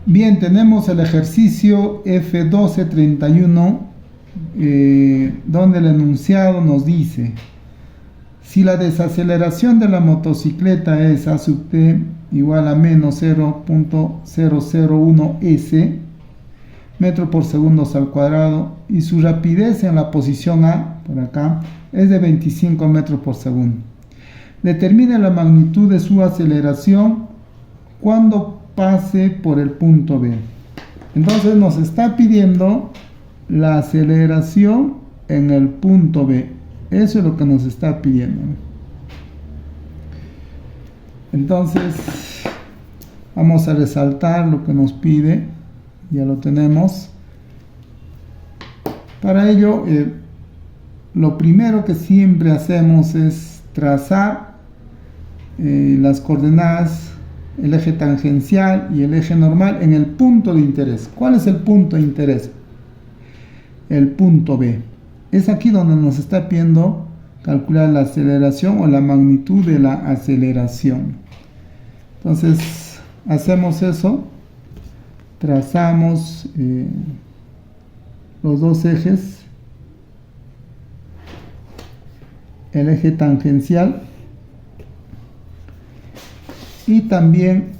Bien, tenemos el ejercicio F1231, donde el enunciado nos dice: si la desaceleración de la motocicleta es A sub t igual a menos 0.001 s metro por segundos al cuadrado y su rapidez en la posición A, por acá, es de 25 metros por segundo, determine la magnitud de su aceleración cuando pase por el punto B. Entonces nos está pidiendo la aceleración en el punto B. Eso es lo que nos está pidiendo. Entonces vamos a resaltar lo que nos pide. Ya lo tenemos. Para ello, lo primero que siempre hacemos es trazar las coordenadas, el eje tangencial y el eje normal en el punto de interés. ¿Cuál es el punto de interés? El punto B. Es aquí donde nos está pidiendo calcular la aceleración o la magnitud de la aceleración. Entonces, hacemos eso. Trazamos los dos ejes, el eje tangencial y también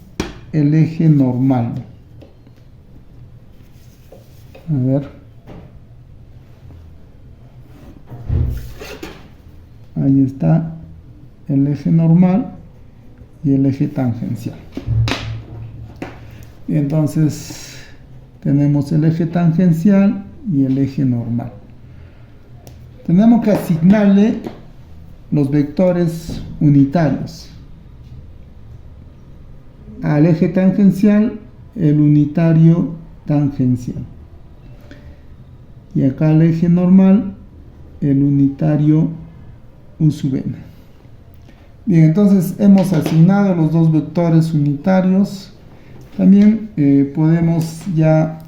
el eje normal. A ver, ahí está el eje normal y el eje tangencial. Y entonces tenemos el eje tangencial y el eje normal. Tenemos que asignarle los vectores unitarios. Al eje tangencial, el unitario tangencial. Y acá al eje normal, el unitario U sub n. Bien, entonces hemos asignado los dos vectores unitarios. También podemos ya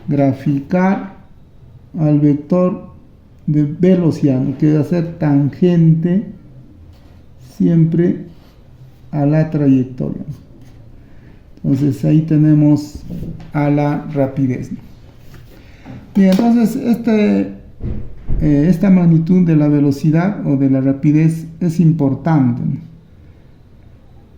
graficar al vector de velocidad, que va a ser tangente siempre a la trayectoria. Entonces ahí tenemos a la rapidez. Bien, entonces esta magnitud de la velocidad o de la rapidez es importante.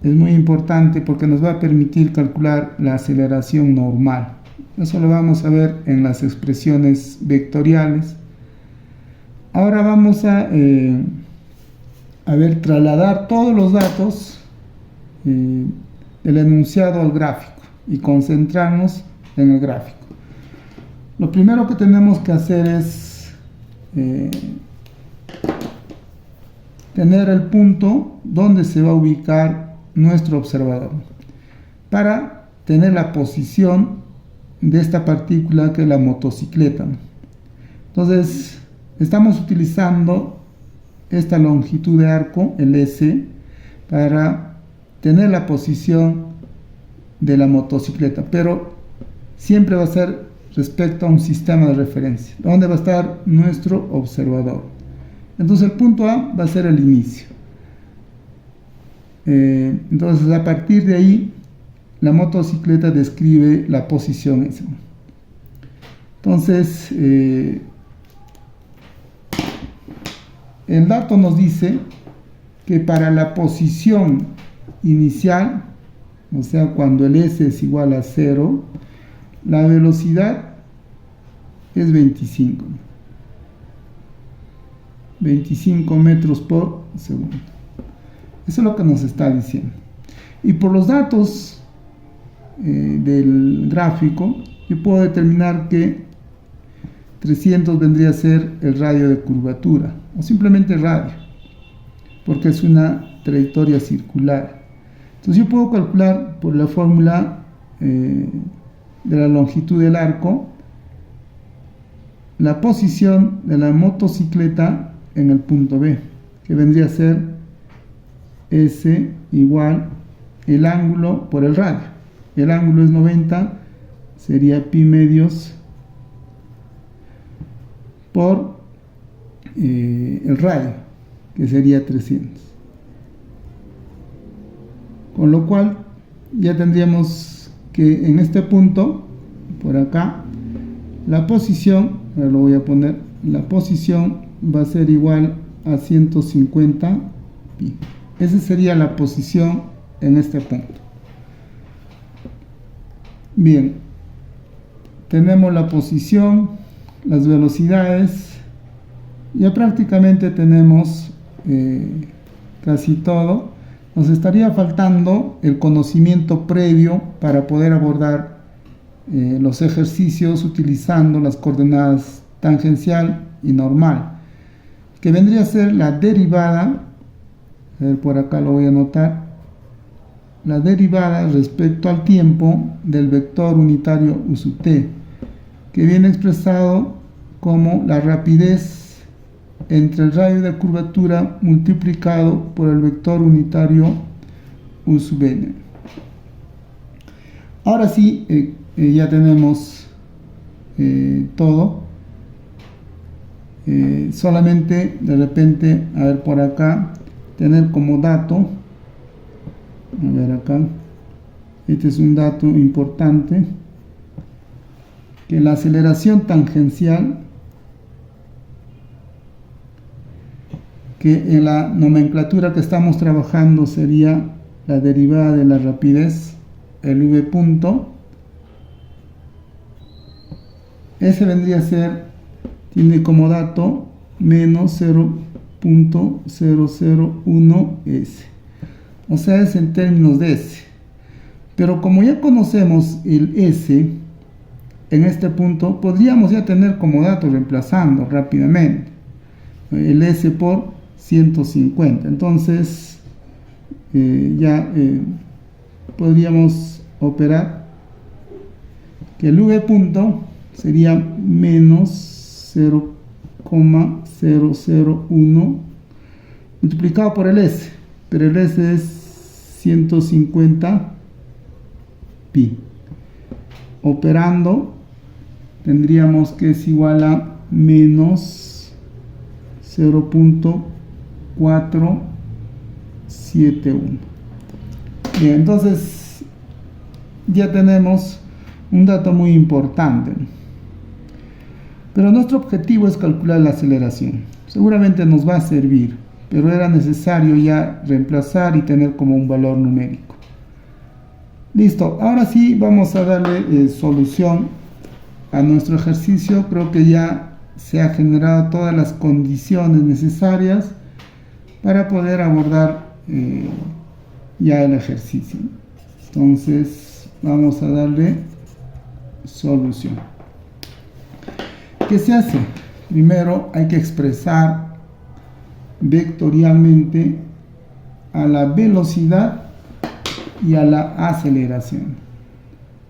Es muy importante porque nos va a permitir calcular la aceleración normal. Eso lo vamos a ver en las expresiones vectoriales. Ahora vamos a trasladar todos los datos del enunciado al gráfico y concentrarnos en el gráfico. Lo primero que tenemos que hacer es tener el punto donde se va a ubicar nuestro observador para tener la posición de esta partícula que es la motocicleta. Entonces estamos utilizando esta longitud de arco, el S, para tener la posición de la motocicleta, pero siempre va a ser respecto a un sistema de referencia donde va a estar nuestro observador. Entonces el punto A va a ser el inicio. Entonces a partir de ahí la motocicleta describe la posición esa. Entonces el dato nos dice que para la posición inicial, o sea cuando el S es igual a 0, la velocidad es 25 metros por segundo. Eso es lo que nos está diciendo. Y por los datos del gráfico, yo puedo determinar que 300 vendría a ser el radio de curvatura, o simplemente radio, porque es una trayectoria circular. Entonces yo puedo calcular por la fórmula de la longitud del arco la posición de la motocicleta en el punto B, que vendría a ser S igual el ángulo por el radio. El ángulo es 90, sería pi medios por el radio, que sería 300. Con lo cual ya tendríamos que en este punto, por acá, la posición, ahora lo voy a poner, la posición va a ser igual a 150 pi. Esa sería la posición en este punto. Bien, tenemos la posición, las velocidades, ya prácticamente tenemos casi todo. Nos estaría faltando el conocimiento previo para poder abordar los ejercicios utilizando las coordenadas tangencial y normal, que vendría a ser la derivada, a ver, por acá lo voy a anotar, la derivada respecto al tiempo del vector unitario u sub t, que viene expresado como la rapidez entre el radio de curvatura multiplicado por el vector unitario u sub n. Ahora sí, ya tenemos todo. Solamente de repente, a ver por acá, tener como dato, a ver acá, este es un dato importante, que la aceleración tangencial, que en la nomenclatura que estamos trabajando sería la derivada de la rapidez, el v punto, ese vendría a ser, tiene como dato menos 0.001 s, o sea, es en términos de s. Pero como ya conocemos el s, en este punto podríamos ya tener como dato, reemplazando rápidamente el s por 150. Entonces podríamos operar que el v punto sería menos 0,001 multiplicado por el s, pero el s es 150 pi. Operando tendríamos que es igual a menos 0.471. Bien, entonces ya tenemos un dato muy importante. Pero nuestro objetivo es calcular la aceleración. Seguramente nos va a servir, pero era necesario ya reemplazar y tener como un valor numérico. Listo, ahora sí vamos a darle solución a nuestro ejercicio. Creo que ya se han generado todas las condiciones necesarias para poder abordar ya el ejercicio. Entonces vamos a darle solución. ¿Qué se hace? Primero hay que expresar vectorialmente a la velocidad y a la aceleración.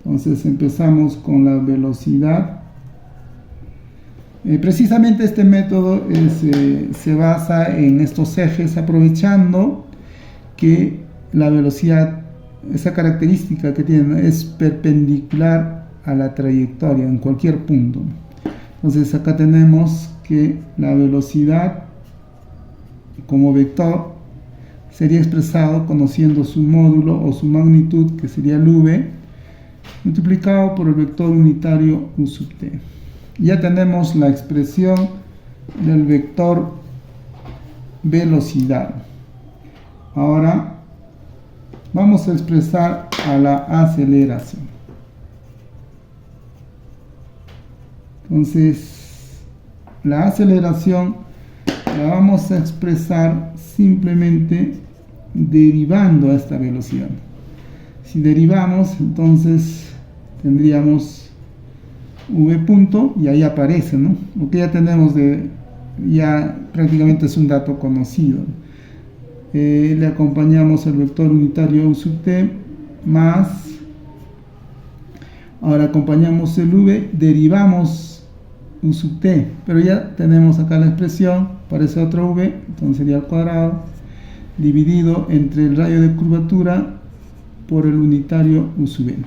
Entonces empezamos con la velocidad. Precisamente este método se basa en estos ejes, aprovechando que la velocidad, esa característica que tiene, es perpendicular a la trayectoria en cualquier punto. Entonces acá tenemos que la velocidad como vector sería expresado conociendo su módulo o su magnitud, que sería el v, multiplicado por el vector unitario u sub t. Ya tenemos la expresión del vector velocidad. Ahora vamos a expresar a la aceleración. Entonces, la aceleración la vamos a expresar simplemente derivando a esta velocidad. Si derivamos, entonces tendríamos v punto y ahí aparece, ¿no? Lo que ya tenemos ya prácticamente es un dato conocido. Le acompañamos el vector unitario u sub t más, ahora acompañamos el v, derivamos u sub t, pero ya tenemos acá la expresión, parece otro v, entonces sería al cuadrado, dividido entre el radio de curvatura por el unitario u sub n.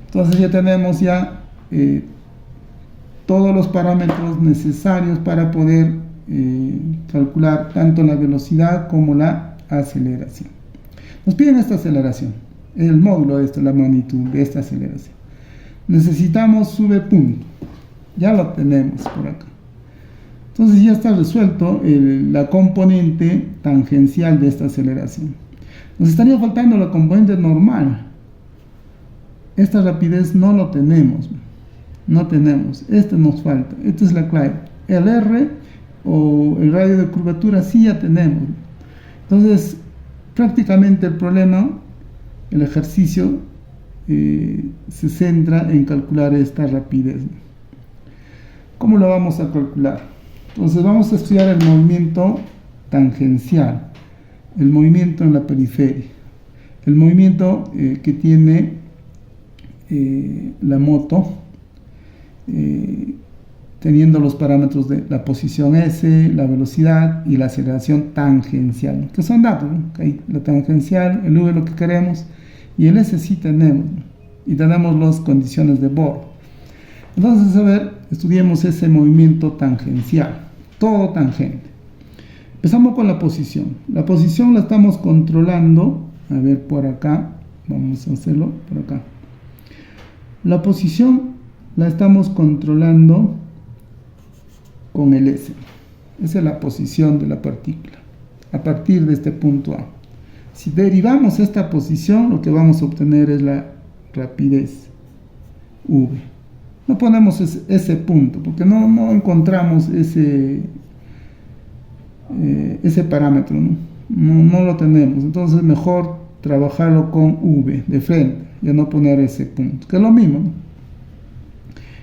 Entonces ya tenemos todos los parámetros necesarios para poder calcular tanto la velocidad como la aceleración. Nos piden esta aceleración. el módulo de la magnitud de esta aceleración. Necesitamos su V punto, ya lo tenemos por acá. Entonces ya está resuelto la componente tangencial de esta aceleración. Nos estaría faltando la componente normal. Esta rapidez no lo tenemos. No tenemos. Este nos falta. Esta es la clave. El R o el radio de curvatura sí ya tenemos. Entonces, prácticamente el problema, el ejercicio, se centra en calcular esta rapidez. ¿Cómo lo vamos a calcular? Entonces vamos a estudiar el movimiento tangencial, el movimiento en la periferia, el movimiento que tiene la moto, teniendo los parámetros de la posición S, la velocidad y la aceleración tangencial, que son datos, ¿no? La tangencial, el V lo que queremos, y el S sí tenemos, y tenemos las condiciones de Bohr. Entonces, a ver, estudiemos ese movimiento tangencial, todo tangente. Empezamos con la posición. La posición la estamos controlando, a ver por acá, vamos a hacerlo por acá. La posición la estamos controlando con el S. Esa es la posición de la partícula, a partir de este punto A. Si derivamos esta posición, lo que vamos a obtener es la rapidez V. No ponemos ese punto, porque no encontramos ese parámetro, no lo tenemos. Entonces mejor trabajarlo con V de frente, y no poner ese punto, que es lo mismo, ¿no?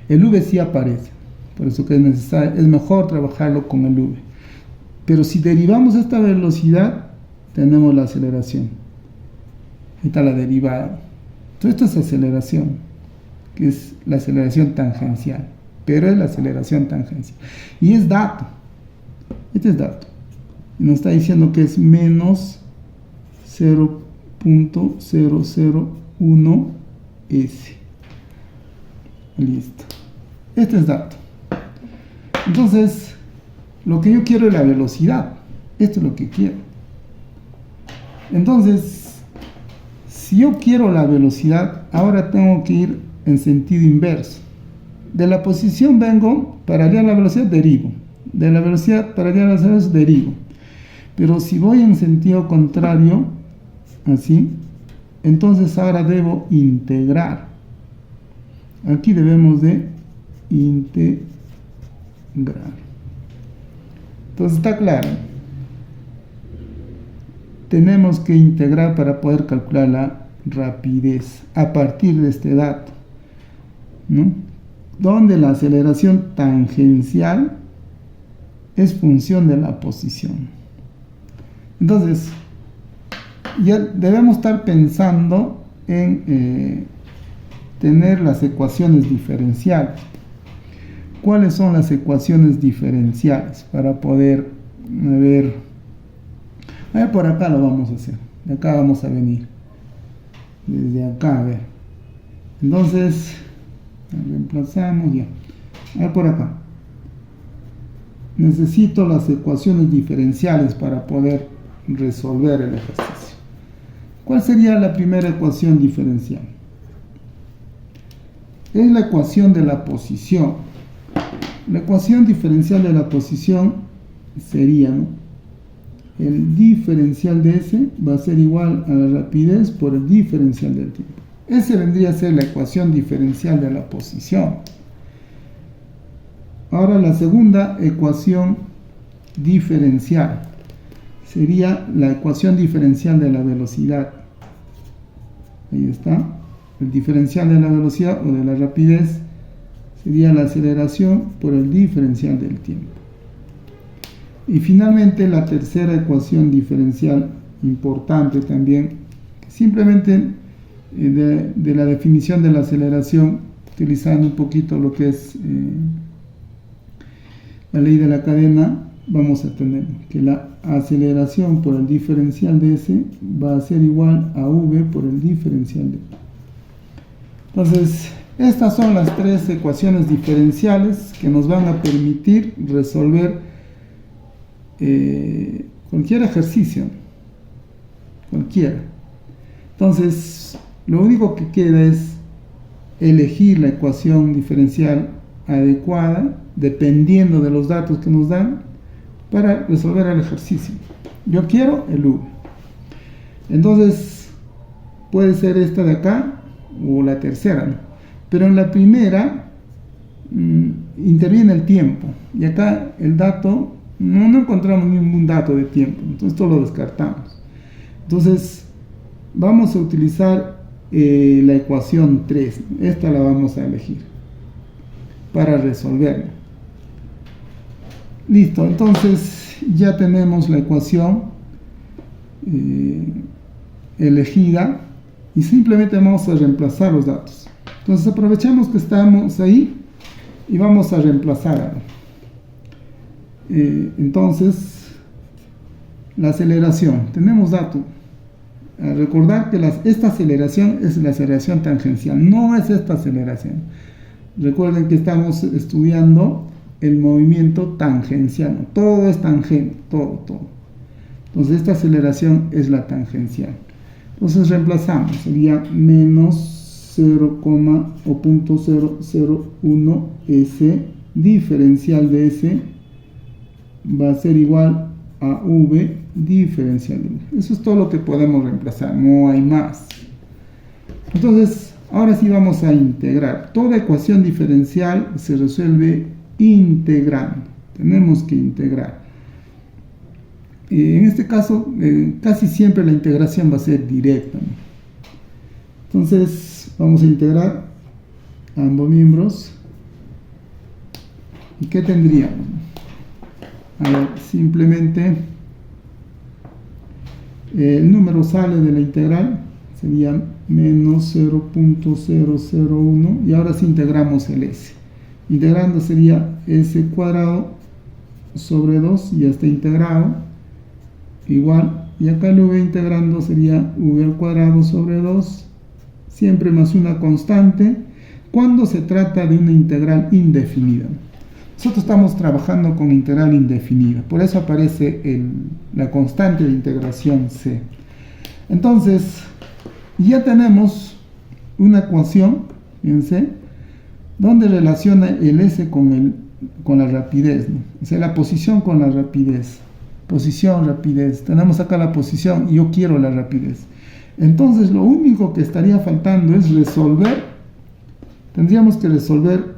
El V sí aparece, por eso que es mejor trabajarlo con el V. Pero si derivamos esta velocidad, tenemos la aceleración. Ahí está la derivada. Entonces esto es aceleración, que es la aceleración tangencial, pero es la aceleración tangencial. Y es dato. Este es dato. Y nos está diciendo que es menos 0.001 S. Listo. Este es dato. Entonces, lo que yo quiero es la velocidad. Esto es lo que quiero. Entonces, si yo quiero la velocidad, ahora tengo que ir en sentido inverso. De la posición vengo, para hallar la velocidad derivo. De la velocidad para hallar la velocidad derivo. Pero si voy en sentido contrario, así, entonces ahora debo integrar. Aquí debemos de integrar. Entonces está claro. Tenemos que integrar para poder calcular la rapidez a partir de este dato, ¿no? Donde la aceleración tangencial es función de la posición. Entonces, ya debemos estar pensando en tener las ecuaciones diferenciales. ¿Cuáles son las ecuaciones diferenciales? Para poder ver, por acá lo vamos a hacer. De acá vamos a venir. Desde acá, a ver. Entonces, reemplazamos ya. A ver por acá. Necesito las ecuaciones diferenciales para poder resolver el ejercicio. ¿Cuál sería la primera ecuación diferencial? Es la ecuación de la posición. La ecuación diferencial de la posición sería, ¿no? El diferencial de S va a ser igual a la rapidez por el diferencial del tiempo. Ese vendría a ser la ecuación diferencial de la posición. Ahora la segunda ecuación diferencial sería la ecuación diferencial de la velocidad. Ahí está. El diferencial de la velocidad o de la rapidez sería la aceleración por el diferencial del tiempo. Y finalmente la tercera ecuación diferencial importante también, simplemente de la definición de la aceleración, utilizando un poquito lo que es la ley de la cadena, vamos a tener que la aceleración por el diferencial de S va a ser igual a V por el diferencial de. Entonces, estas son las tres ecuaciones diferenciales que nos van a permitir resolver cualquier ejercicio, cualquiera. Entonces, lo único que queda es elegir la ecuación diferencial adecuada, dependiendo de los datos que nos dan, para resolver el ejercicio. Yo quiero el V. Entonces, puede ser esta de acá o la tercera, ¿no? Pero en la primera interviene el tiempo, y acá el dato, no encontramos ningún dato de tiempo, entonces esto lo descartamos. Entonces, vamos a utilizar la ecuación 3, esta la vamos a elegir para resolverla. Listo, entonces ya tenemos la ecuación elegida y simplemente vamos a reemplazar los datos. Entonces aprovechamos que estamos ahí y vamos a reemplazar. Entonces, la aceleración, tenemos dato. A recordar que esta aceleración es la aceleración tangencial, no es esta aceleración. Recuerden que estamos estudiando el movimiento tangencial, todo es tangente, todo. Entonces esta aceleración es la tangencial. Entonces reemplazamos, sería menos 0,001 S, diferencial de S va a ser igual a V diferencial de V. Eso es todo lo que podemos reemplazar, no hay más. Entonces, ahora sí vamos a integrar. Toda ecuación diferencial se resuelve integrando. Tenemos que integrar. En este caso, casi siempre la integración va a ser directa, ¿no? Entonces, vamos a integrar ambos miembros. ¿Y qué tendríamos? A ver, simplemente el número sale de la integral, sería menos 0,001, y ahora sí integramos el s. Integrando sería s cuadrado sobre 2, ya está integrado, igual, y acá el v integrando sería v al cuadrado sobre 2, siempre más una constante, cuando se trata de una integral indefinida. Nosotros estamos trabajando con integral indefinida, por eso aparece la constante de integración c. Entonces, ya tenemos una ecuación en C donde relaciona el S con la rapidez, ¿no? O sea, la posición con la rapidez. Posición, rapidez. Tenemos acá la posición y yo quiero la rapidez. Entonces, lo único que estaría faltando es resolver. Tendríamos que resolver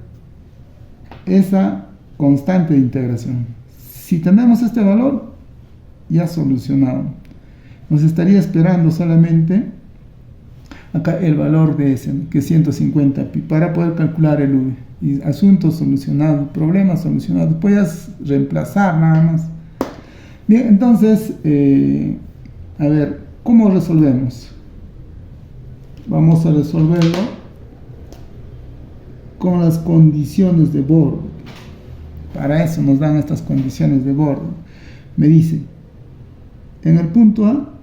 esa constante de integración. Si tenemos este valor, ya solucionado. Nos estaría esperando solamente acá el valor de S, que es 150 pi, para poder calcular el V. Y asunto solucionado, problema solucionado. Puedes reemplazar nada más. Bien, entonces, a ver, ¿cómo resolvemos? Vamos a resolverlo con las condiciones de borde. Para eso nos dan estas condiciones de borde. Me dice, en el punto A,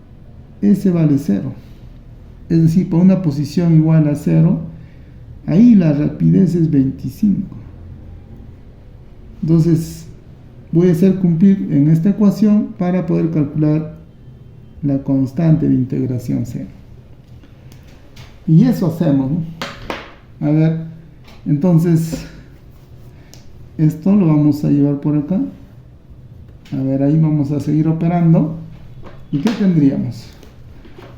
S vale 0. Es decir, por una posición igual a 0, ahí la rapidez es 25. Entonces, voy a hacer cumplir en esta ecuación para poder calcular la constante de integración 0. Y eso hacemos, ¿no? A ver, entonces, esto lo vamos a llevar por acá. A ver, ahí vamos a seguir operando. ¿Y qué tendríamos?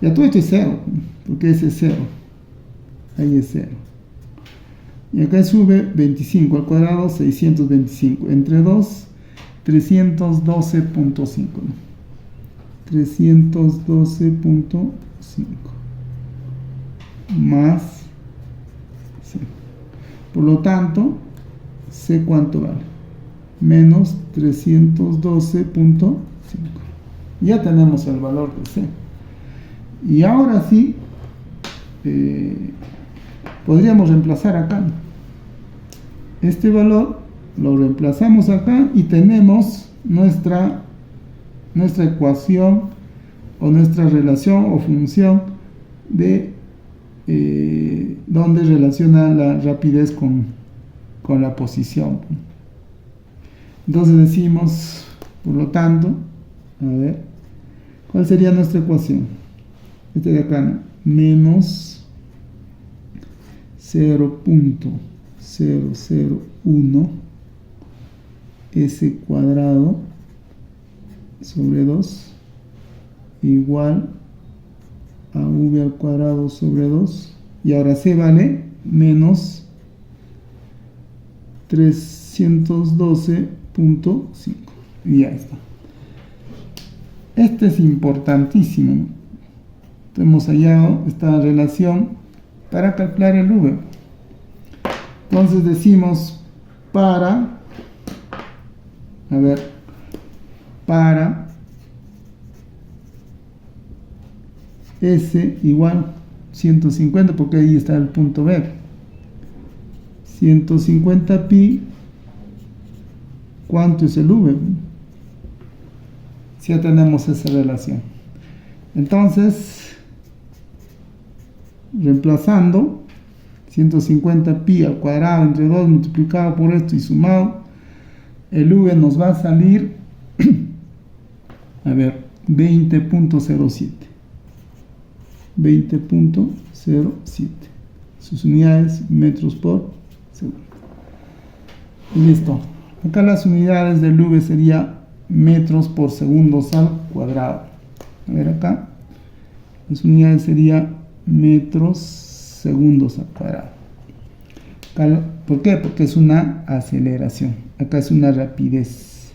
Ya todo esto es 0, porque ese es 0. Ahí es 0. Y acá sube 25 al cuadrado, 625. Entre 2, 312.5. 312.5. Más 0. Por lo tanto, C cuánto vale. Menos 312.5. Ya tenemos el valor de C. Y ahora sí, podríamos reemplazar acá. Este valor lo reemplazamos acá y tenemos nuestra ecuación o nuestra relación o función de donde relaciona la rapidez con la posición. Entonces decimos, por lo tanto, a ver, ¿cuál sería nuestra ecuación? Este de acá, ¿no? menos 0.001 s cuadrado sobre 2 igual a v al cuadrado sobre 2, y ahora c vale menos 312.5, y ya está. Este es importantísimo, ¿no? Hemos hallado esta relación para calcular el v. Entonces decimos para S igual 150, porque ahí está el punto B. 150 pi, ¿cuánto es el V? Si ya tenemos esa relación. Entonces, reemplazando 150 pi al cuadrado entre 2 multiplicado por esto y sumado, el V nos va a salir 20.07. 20.07. Sus unidades metros por segundo. Y listo. Acá las unidades del V sería metros por segundos al cuadrado. A ver acá. Las unidades sería metros segundos al cuadrado. ¿Por qué? Porque es una aceleración. Acá es una rapidez.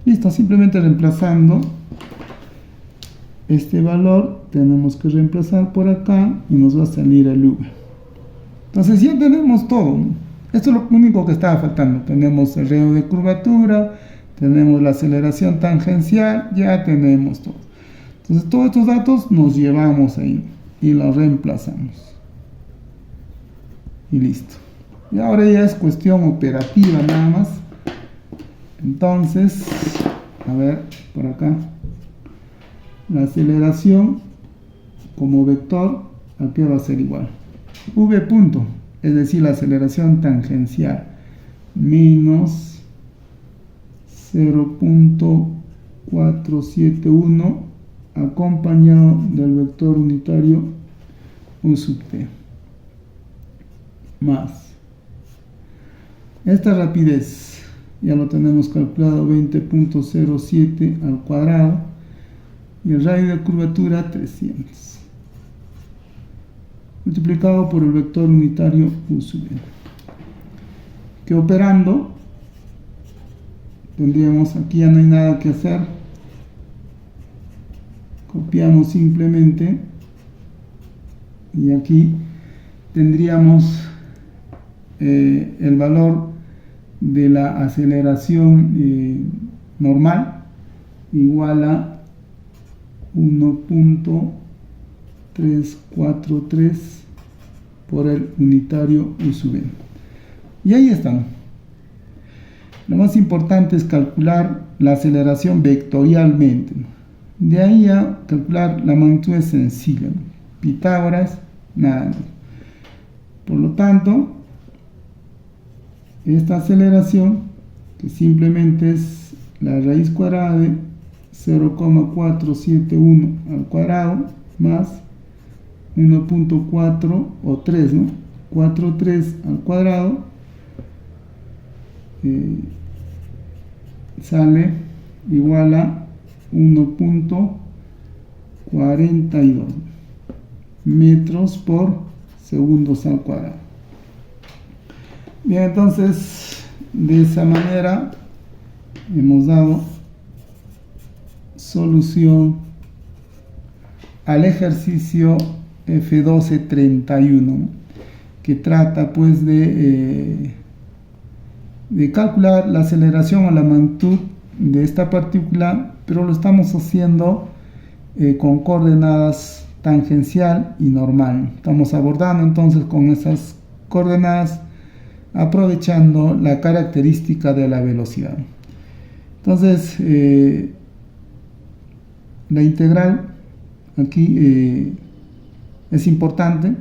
Listo. Simplemente reemplazando este valor, tenemos que reemplazar por acá y nos va a salir el V. Entonces ya tenemos todo, ¿no? Esto es lo único que estaba faltando. Tenemos el radio de curvatura, tenemos la aceleración tangencial, ya tenemos todo. Entonces todos estos datos nos llevamos ahí y los reemplazamos. Y listo. Y ahora ya es cuestión operativa nada más. Entonces, a ver, por acá. La aceleración como vector, aquí va a ser igual. V punto, es decir, la aceleración tangencial, menos 0.471 acompañado del vector unitario U sub t, más esta rapidez, ya lo tenemos calculado, 20.07 al cuadrado, y el radio de curvatura 300 multiplicado por el vector unitario U sub n, que operando tendríamos, aquí ya no hay nada que hacer, copiamos simplemente y aquí tendríamos el valor de la aceleración normal igual a 1.343 por el unitario U sub n. Y ahí están. Lo más importante es calcular la aceleración vectorialmente. De ahí a calcular la magnitud es sencilla, ¿no? Pitágoras, nada más. Por lo tanto, esta aceleración, que simplemente es la raíz cuadrada de 0,471 al cuadrado más 1.4 o 3, ¿no? 4,3 al cuadrado sale igual a 1.42 metros por segundos al cuadrado. Bien, entonces de esa manera hemos dado solución al ejercicio F1231, ¿no? Que trata pues de calcular la aceleración o la magnitud de esta partícula, pero lo estamos haciendo con coordenadas tangencial y normal. Estamos abordando entonces con esas coordenadas, aprovechando la característica de la velocidad. Entonces, la integral, aquí es importante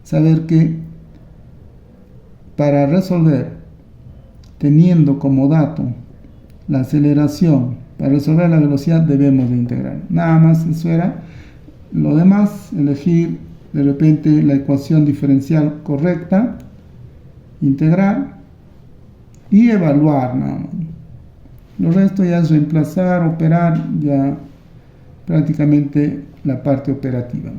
saber que para resolver, teniendo como dato la aceleración, para resolver la velocidad debemos de integrar. Nada más eso era. Lo demás, elegir de repente la ecuación diferencial correcta, integrar y evaluar nada más. Lo resto ya es reemplazar, operar, ya prácticamente la parte operativa.